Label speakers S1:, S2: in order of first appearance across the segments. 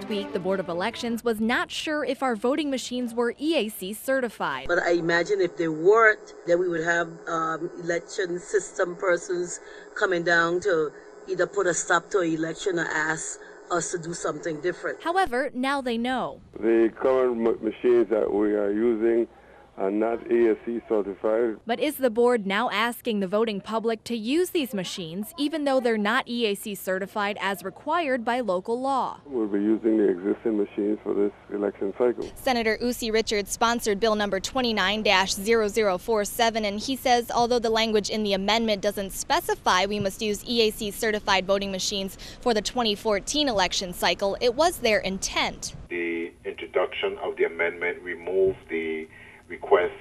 S1: Last week, the Board of Elections was not sure if our voting machines were EAC certified.
S2: But I imagine if they weren't, then we would have election system persons coming down to either put a stop to an election or ask us to do something different.
S1: However, now they know.
S3: The current machines that we are using are not ESC certified.
S1: But is the board now asking the voting public to use these machines even though they're not EAC certified as required by local law?
S3: We'll be using the existing machines for this election cycle.
S4: Senator Usi Richards sponsored bill number 29-0047, and he says although the language in the amendment doesn't specify we must use EAC certified voting machines for the 2014 election cycle, it was their intent.
S5: The introduction of the amendment removed the request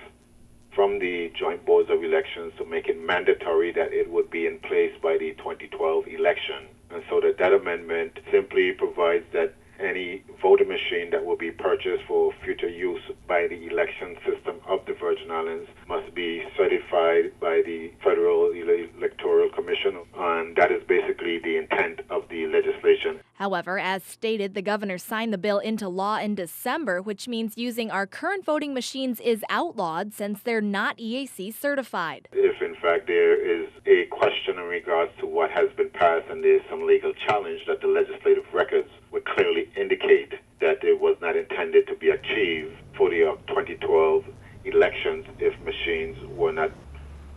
S5: from the joint boards of elections to make it mandatory that it would be in place by the 2012 election. And so that amendment simply provides that any voting machine that will be purchased for future use by the election system of the Virgin Islands must be certified by the Federal Electoral Commission, and that is basically the intent of the legislation.
S1: However, as stated, the governor signed the bill into law in December, which means using our current voting machines is outlawed since they're not EAC certified.
S5: If in fact there is a question in regards to what has been passed and there's some legal challenge, that the legislative records would clearly indicate that it was not intended to be achieved for the 2012 elections if machines were not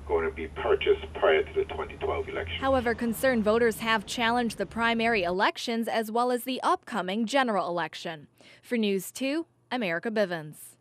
S5: going to be purchased prior to the 2012 election.
S1: However, concerned voters have challenged the primary elections as well as the upcoming general election. For News 2, I'm Erica Bivens.